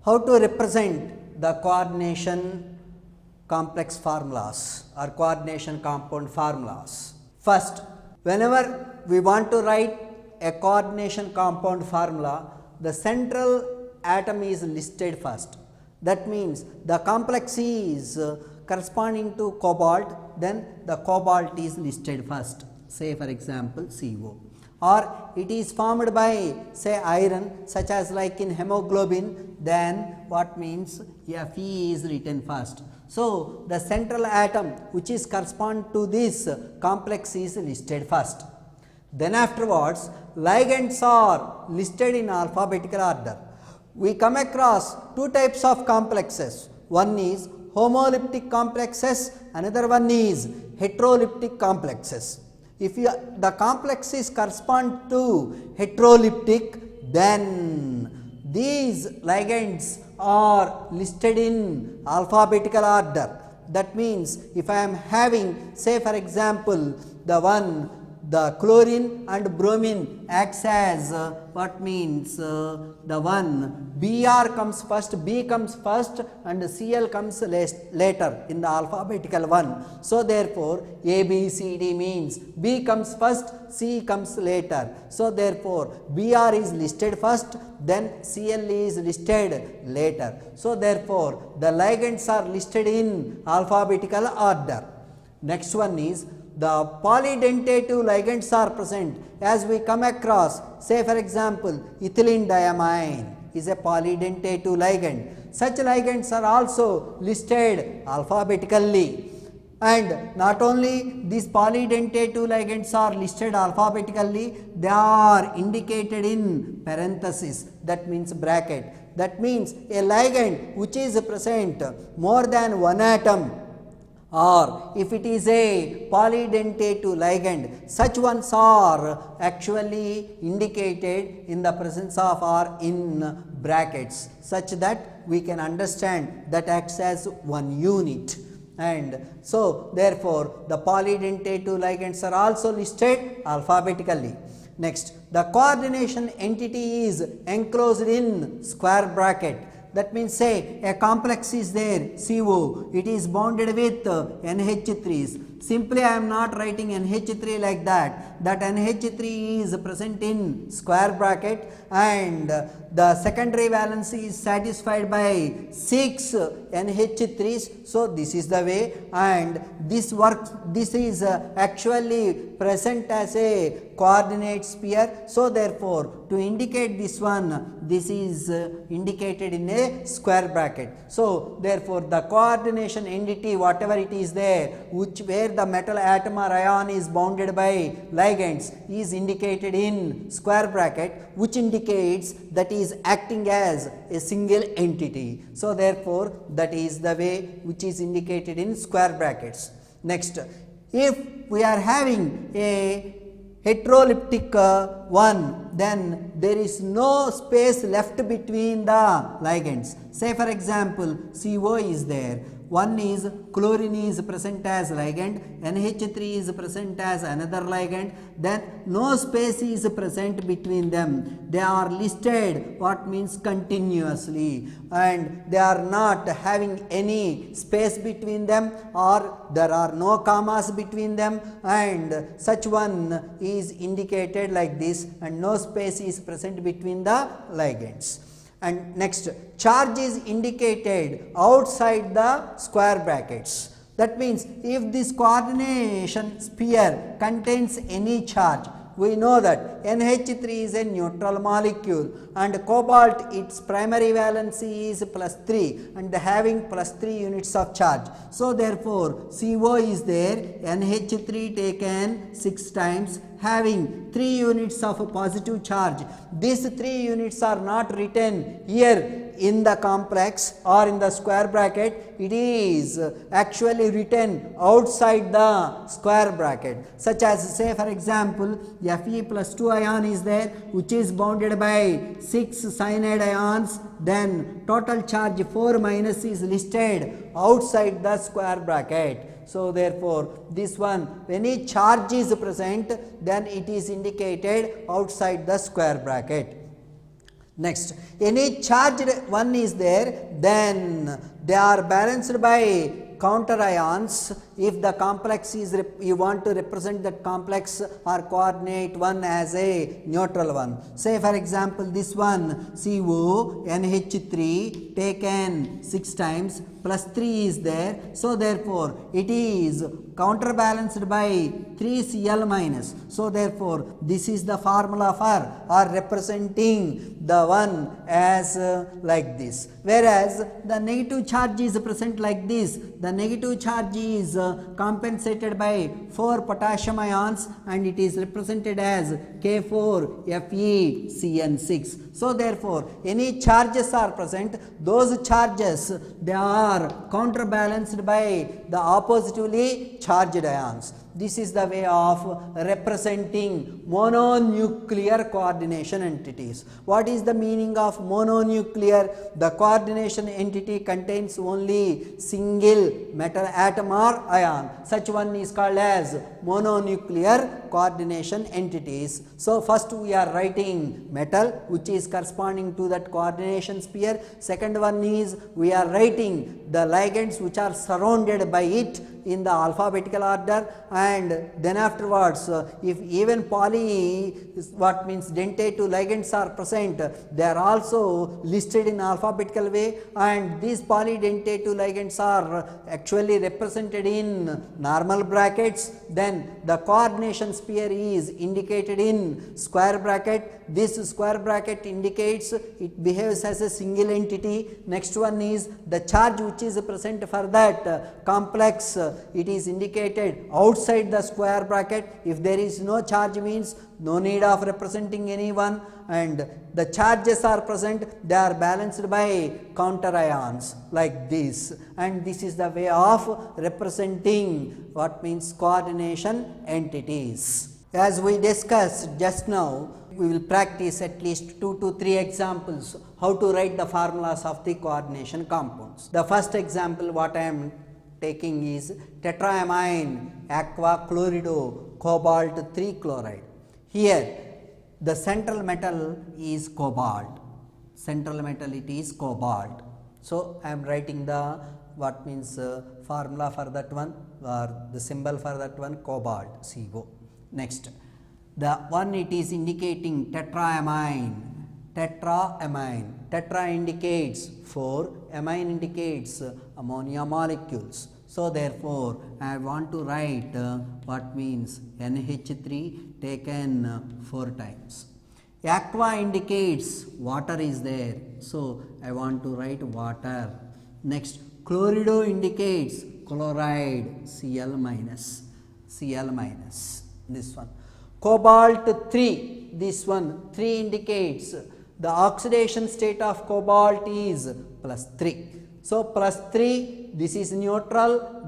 how to represent the coordination complex formulas or coordination compound formulas. First, whenever we want to write a coordination compound formula, the central atom is listed first. That means the complex is corresponding to cobalt, then the cobalt is listed first, say for example CO, or it is formed by say iron such as like in hemoglobin, then what means Fe is written first. So, the central atom which is correspond to this complex is listed first. Then afterwards ligands are listed in alphabetical order. We come across two types of complexes. One is homoleptic complexes, another one is heteroleptic complexes. If the complexes correspond to heteroleptic, then these ligands are listed in alphabetical order. That means if I am having say for example the chlorine and bromine acts as what means the one Br comes first, B comes first and Cl comes later in the alphabetical one. So, therefore, A, B, C, D means B comes first, C comes later. So, therefore, Br is listed first, then Cl is listed later. So, therefore, the ligands are listed in alphabetical order. Next one is the polydentative ligands are present as we come across say for example ethylene diamine is a polydentative ligand. Such ligands are also listed alphabetically, and not only these polydentative ligands are listed alphabetically, they are indicated in parenthesis, that means bracket. That means a ligand which is present more than one atom, or if it is a polydentative ligand, such ones are actually indicated in the presence of or in brackets, such that we can understand that acts as one unit. And so, therefore, the polydentative ligands are also listed alphabetically. Next, the coordination entity is enclosed in square bracket. That means say a complex is there CO, it is bonded with NH3s. Simply I am not writing NH3 like that NH3 is present in square bracket and the secondary valency is satisfied by 6 NH3s. So, this is the way, and this is actually present as a coordinate sphere. So, therefore, to indicate this one, this is indicated in a square bracket. So, therefore, the coordination entity whatever it is there where the metal atom or ion is bounded by ligands is indicated in square bracket, which indicates that is acting as a single entity. So, therefore, that is the way which is indicated in square brackets. Next, if we are having a heteroleptic one, then there is no space left between the ligands. Say for example, CO is there, one is chlorine is present as ligand, NH3 is present as another ligand, then no space is present between them. They are listed what means continuously, and they are not having any space between them, or there are no commas between them, and such one is indicated like this, and no space is present between the ligands. And next, charge is indicated outside the square brackets. That means if this coordination sphere contains any charge, we know that NH3 is a neutral molecule and cobalt its primary valency is +3 and having +3 units of charge. So, therefore, CO is there, NH3 taken 6 times having 3 units of positive charge. These 3 units are not written here in the complex or in the square bracket, it is actually written outside the square bracket, such as say for example Fe+2 ion is there which is bounded by 6 cyanide ions, then total charge 4 minus is listed outside the square bracket. So, therefore, this one when a charge is present, then it is indicated outside the square bracket. Next, any charged one is there, then they are balanced by counter ions. If the complex is, you want to represent that complex or coordinate one as a neutral one. Say for example, this one CO NH3 taken 6 times plus 3 is there. So therefore, it is counterbalanced by 3Cl minus. So therefore, this is the formula for or representing the one as like this. Whereas the negative charge is present like this. The negative charge is compensated by 4 potassium ions and it is represented as K4FeCN6. So therefore, any charges are present, those charges they are counterbalanced by the oppositively charged ions. This is the way of representing mononuclear coordination entities. What is the meaning of mononuclear? The coordination entity contains only single metal atom or ion. Such one is called as mononuclear coordination entities. So first we are writing metal, which is corresponding to that coordination sphere. Second one is we are writing the ligands which are surrounded by it in the alphabetical order, and then afterwards if even poly what means dentative ligands are present, they are also listed in alphabetical way, and these polydentative ligands are actually represented in normal brackets. Then the coordination sphere is indicated in square bracket. This square bracket indicates it behaves as a single entity. Next one is the charge which is present for that complex. It is indicated outside the square bracket. If there is no charge means no need of representing anyone, and the charges are present, they are balanced by counter ions like this, and this is the way of representing what means coordination entities. As we discussed just now, we will practice at least 2 to 3 examples how to write the formulas of the coordination compounds. The first example what I am taking is tetraamine aqua chlorido cobalt 3 chloride. Here the central metal is cobalt. Central metal it is cobalt. So I am writing the what means formula for that one, or the symbol for that one, cobalt, CO. Next, the one it is indicating tetraamine. Tetraamine. Tetra indicates 4, amine indicates ammonia molecules. So therefore, I want to write what means NH3 taken 4 times. Aqua indicates water is there. So I want to write water. Next, chlorido indicates chloride, Cl minus. Cl minus. This one. Cobalt 3. This one 3 indicates the oxidation state of cobalt is plus 3. So plus 3, this is neutral,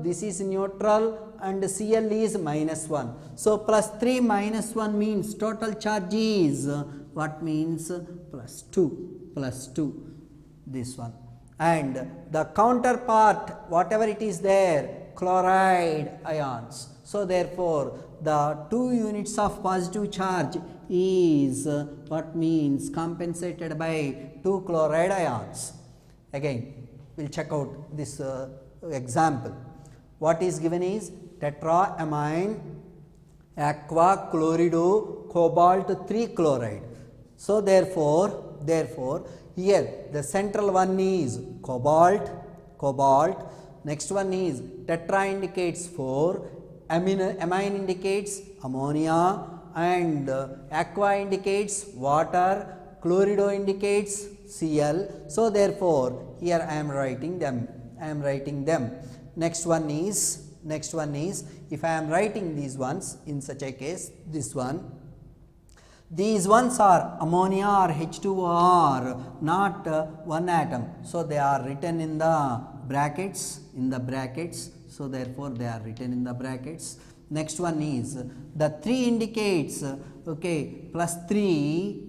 and Cl is minus 1. So plus 3 minus 1 means total charge is what means plus 2, this one. And the counterpart, whatever it is there, chloride ions. So therefore, the 2 units of positive charge is what means compensated by 2 chloride ions. Again, we will check out this example. What is given is tetraamine aqua chlorido cobalt 3 chloride. So therefore here the central one is cobalt. Next one is tetra indicates 4, amine indicates ammonia, and aqua indicates water, chlorido indicates Cl. So therefore here I am writing them. Next one is if I am writing these ones in such a case, this one, these ones are ammonia or H2O are not one atom. So they are written in the brackets. So therefore they are written in the brackets. Next one is the 3 indicates plus 3,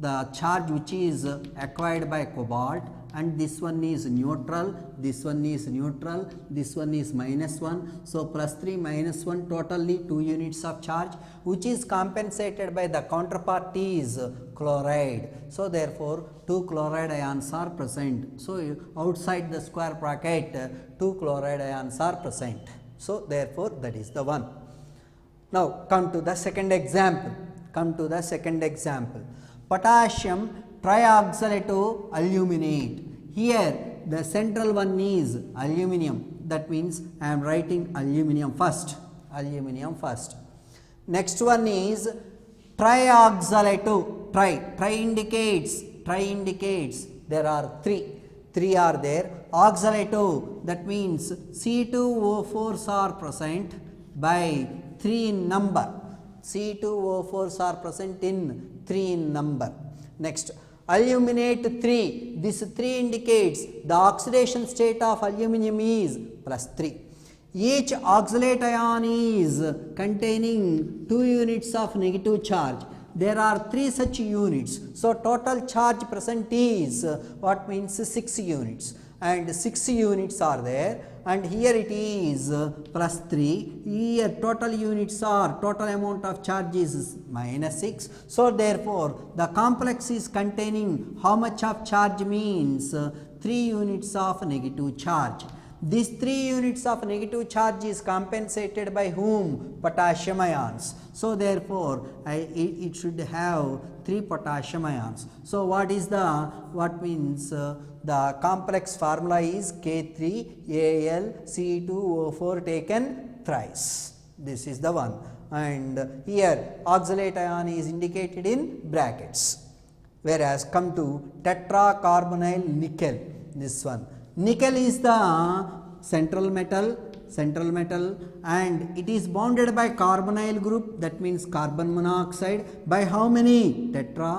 the charge which is acquired by cobalt, and this one is neutral, this one is neutral, this one is -1. So plus 3 -1 totally 2 units of charge, which is compensated by the counterpart is chloride. So therefore 2 chloride ions are present. So outside the square bracket 2 chloride ions are present. So therefore that is the one. Now come to the second example. Potassium trioxalate aluminate. Here the central one is aluminum. That means I am writing aluminum first. Next one is trioxalate. Tri indicates there are three are there. Oxalate, that means C2O4s are present by 3 in number. C2O4s are present in 3 in number. Next, aluminate 3. This 3 indicates the oxidation state of aluminum is +3. Each oxalate ion is containing 2 units of negative charge. There are 3 such units. So total charge present is what means 6 units, and 6 units are there, and here it is +3. Here total units are, total amount of charge is -6. So therefore the complex is containing how much of charge means 3 units of negative charge. These 3 units of negative charge is compensated by whom? Potassium ions. So therefore it should have 3 potassium ions. So what means the complex formula is K3AlC2O4 taken thrice. This is the one, and here oxalate ion is indicated in brackets. Whereas come to tetracarbonyl nickel, this one. Nickel is the central metal, and it is bounded by carbonyl group, that means carbon monoxide, by how many? Tetra.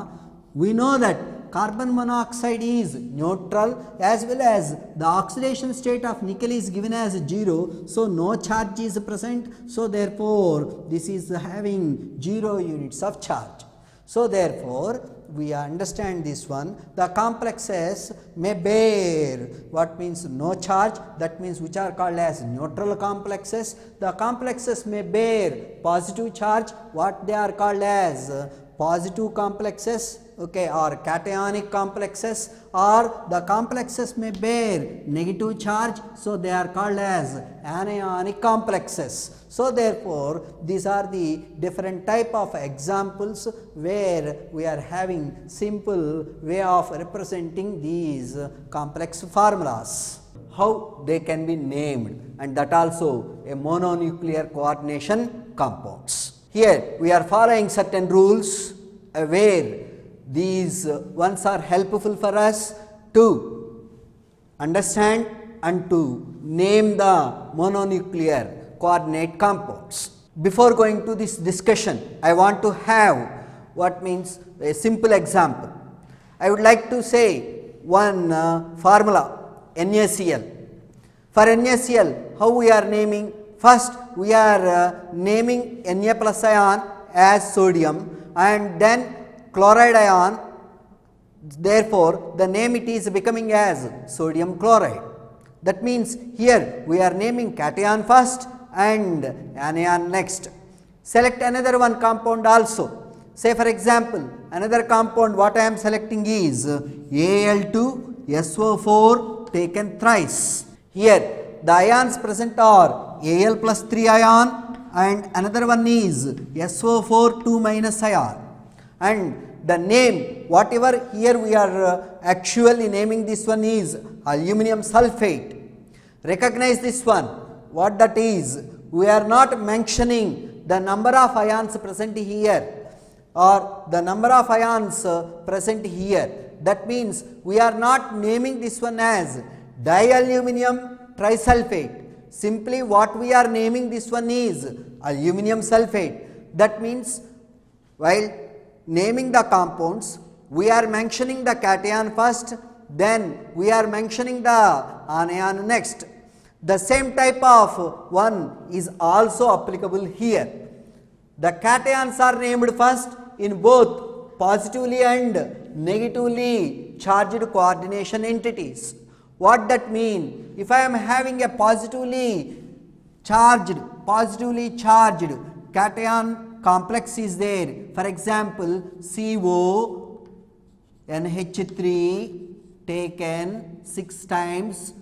We know that carbon monoxide is neutral, as well as the oxidation state of nickel is given as 0, so no charge is present. So therefore this is having 0 units of charge. So therefore we understand this one. The complexes may bear what means no charge, that means which are called as neutral complexes. The complexes may bear positive charge, what they are called as positive complexes, okay, or cationic complexes, or the complexes may bear negative charge, so they are called as anionic complexes. So therefore these are the different type of examples where we are having simple way of representing these complex formulas, how they can be named, and that also a mononuclear coordination compounds. Here we are following certain rules where these ones are helpful for us to understand and to name the mononuclear coordinate compounds. Before going to this discussion, I want to have what means a simple example. I would like to say one formula, NaCl. For NaCl, how we are naming? First we are naming Na plus ion as sodium, and then chloride ion, therefore the name it is becoming as sodium chloride. That means here we are naming cation first and anion next. Select another one compound also. Say for example, another compound what I am selecting is Al2SO4 taken thrice. Here the ions present are Al plus 3 ion, and another one is SO4 2 minus ion, and the name whatever here we are actually naming this one is aluminum sulfate. Recognize this one, what that is. We are not mentioning the number of ions present here or the number of ions present here. That means we are not naming this one as dialuminum trisulfate. Simply what we are naming this one is aluminum sulfate. That means while naming the compounds, we are mentioning the cation first, then we are mentioning the anion next. The same type of one is also applicable here. The cations are named first in both positively and negatively charged coordination entities. What that mean? If I am having a positively charged cation complex is there, for example CO NH3 taken 6 times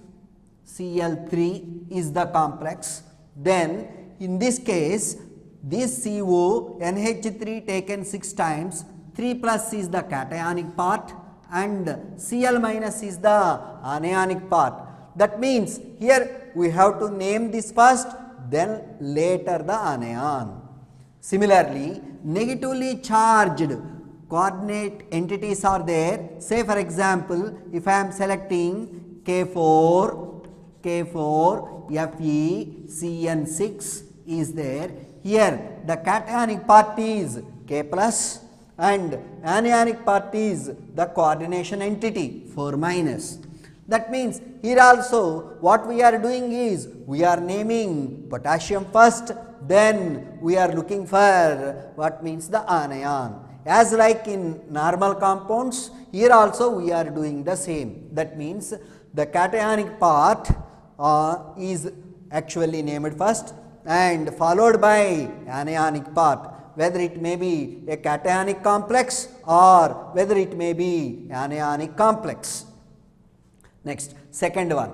Cl3 is the complex, then in this case this CO NH3 taken 6 times 3 plus is the cationic part and Cl minus is the anionic part. That means here we have to name this first, then later the anion. Similarly, negatively charged coordinate entities are there. Say for example, if I am selecting K4 FeCN6 is there. Here the cationic part is K plus and anionic part is the coordination entity 4 minus. That means here also what we are doing is we are naming potassium first, then we are looking for what means the anion. As like in normal compounds, here also we are doing the same. That means the cationic part is actually named first and followed by anionic part, whether it may be a cationic complex or whether it may be anionic complex. Next, second one.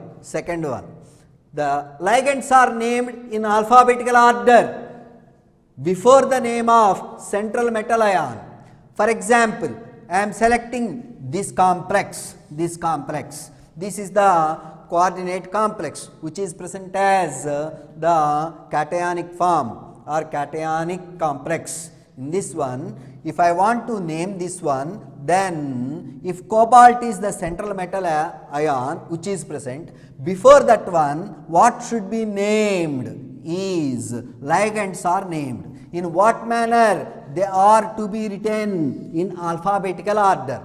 The ligands are named in alphabetical order before the name of central metal ion. For example, I am selecting this complex. This is the coordinate complex which is present as the cationic form or cationic complex. In this one, if I want to name this one, then if cobalt is the central metal ion which is present, before that one what should be named is ligands are named. In what manner? They are to be written in alphabetical order.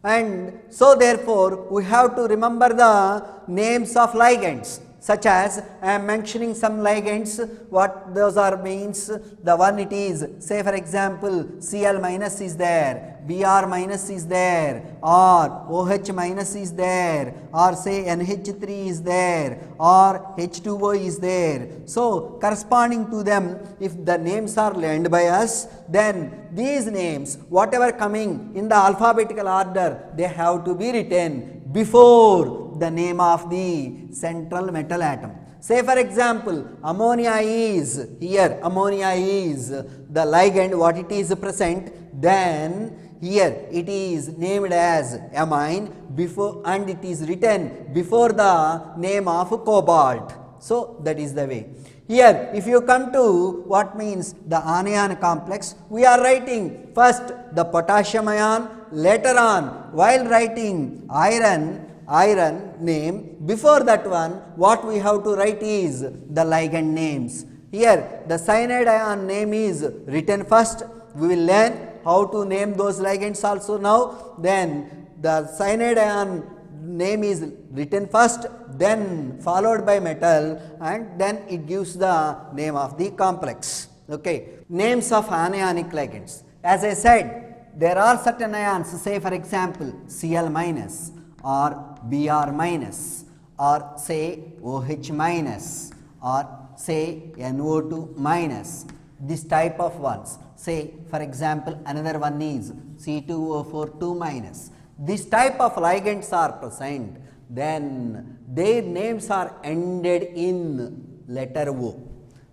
And so therefore we have to remember the names of ligands, such as I am mentioning some ligands, what those are means. The one it is, say for example Cl minus is there, Br minus is there, or OH minus is there, or say NH3 is there, or H2O is there. So corresponding to them, if the names are learned by us, then these names whatever coming in the alphabetical order, they have to be written before the name of the central metal atom. Say for example ammonia is here, ammonia is the ligand what it is present, then here it is named as amine before and it is written before the name of cobalt. So that is the way. Here if you come to what means the anion complex, we are writing first the potassium ion, later on while writing iron name, before that one what we have to write is the ligand names. Here the cyanide ion name is written first. We will learn how to name those ligands also now. Then the cyanide ion name is written first, then followed by metal, and then it gives the name of the complex. Okay. Names of anionic ligands. As I said, there are certain ions, say for example Cl minus or Br minus or say OH minus or say NO2 minus, this type of ones. Say for example another one is C2O4 2 minus. This type of ligands are present, then their names are ended in letter O.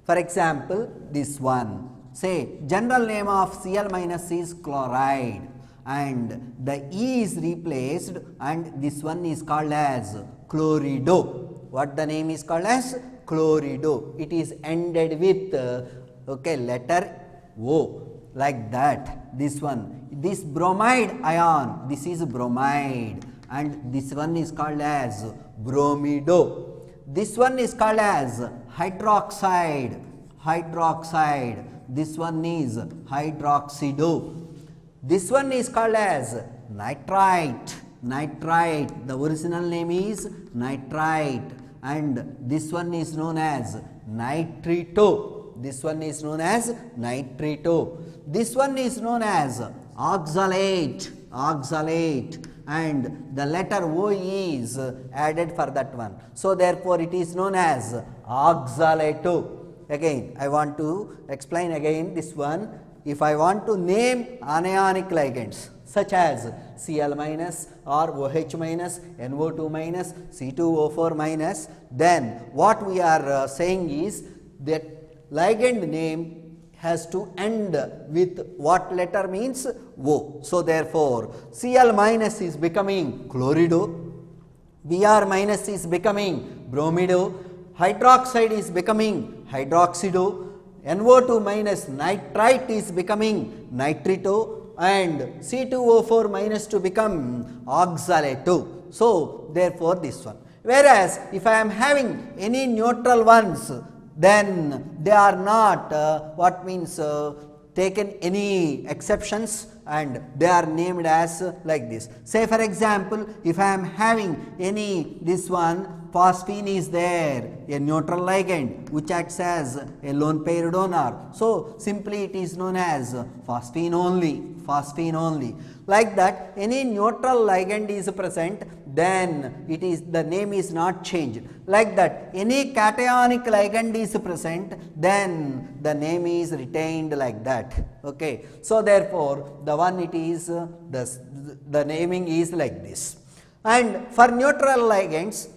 For example this one, say general name of Cl minus is chloride and the E is replaced and this one is called as chlorido. What the name is called as? Chlorido. It is ended with letter O, like that. This one, this bromide ion, this is bromide and this one is called as bromido. This one is called as hydroxide. This one is hydroxido. This one is called as nitrite. The original name is nitrite, and this one is known as nitrito. This one is known as oxalate, oxalate, and the letter O is added for that one. So therefore it is known as oxalate. Again, I want to explain again this one. If I want to name anionic ligands such as Cl minus or OH minus, NO2 minus, C2O4 minus, then what we are saying is that ligand name has to end with what letter means O. So therefore, Cl minus is becoming chlorido, Br minus is becoming bromido, hydroxide is becoming hydroxido, NO2 minus nitrite is becoming nitrito, and C2O4 minus to become oxalate. So therefore this one. Whereas if I am having any neutral ones, then they are not what means taken any exceptions, and they are named as like this. Say for example, if I am having any this one, phosphine is there, a neutral ligand which acts as a lone pair donor. So simply it is known as phosphine only, phosphine only. Like that, any neutral ligand is present, then it is the name is not changed. Like that, any cationic ligand is present, then the name is retained like that. Okay. So therefore, the one it is the naming is like this. And for neutral ligands,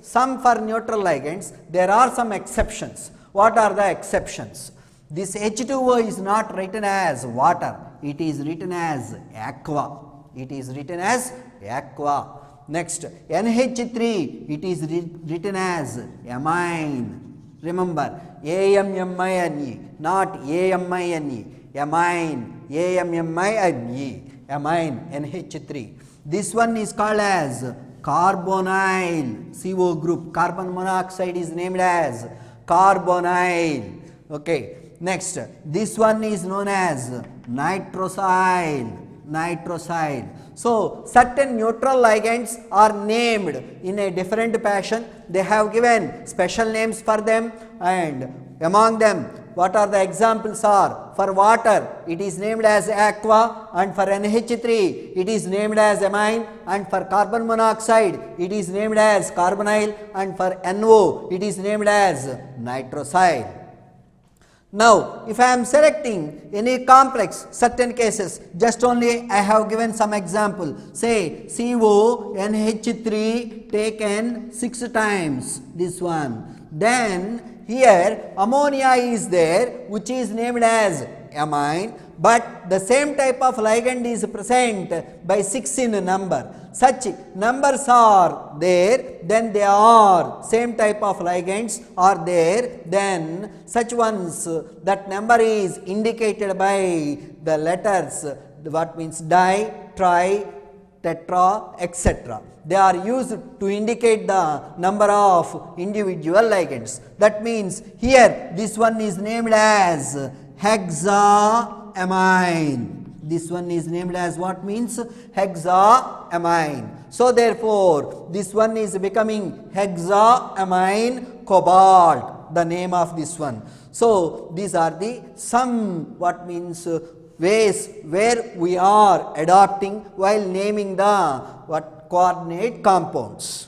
for neutral ligands, there are some exceptions. What are the exceptions? This H2O is not written as water, it is written as aqua. It is written as aqua. Next, NH3, it is written as amine. Remember, AMMINE, not AMINE, amine, AMMINE, amine, NH3. This one is called as carbonyl, CO group. Carbon monoxide is named as carbonyl. Okay. Next, this one is known as nitrosyl, nitrosyl. So certain neutral ligands are named in a different fashion. They have given special names for them, and among them what are the examples are: for water it is named as aqua, and for NH3 it is named as amine, and for carbon monoxide it is named as carbonyl, and for NO it is named as nitrosyl. Now, if I am selecting any complex, certain cases, just only I have given some example. Say CONH3 taken 6 times, this one. Then here ammonia is there, which is named as amine, but the same type of ligand is present by 6 in number. Such numbers are there, then they are same type of ligands are there, then such ones, that number is indicated by the letters, what means di, tri, tetra, etc. They are used to indicate the number of individual ligands. That means here this one is named as hexaamine. This one is named as what means hexaamine. So therefore, this one is becoming hexaamine cobalt, the name of this one. So these are the some what means ways where we are adopting while naming the what coordinate compounds.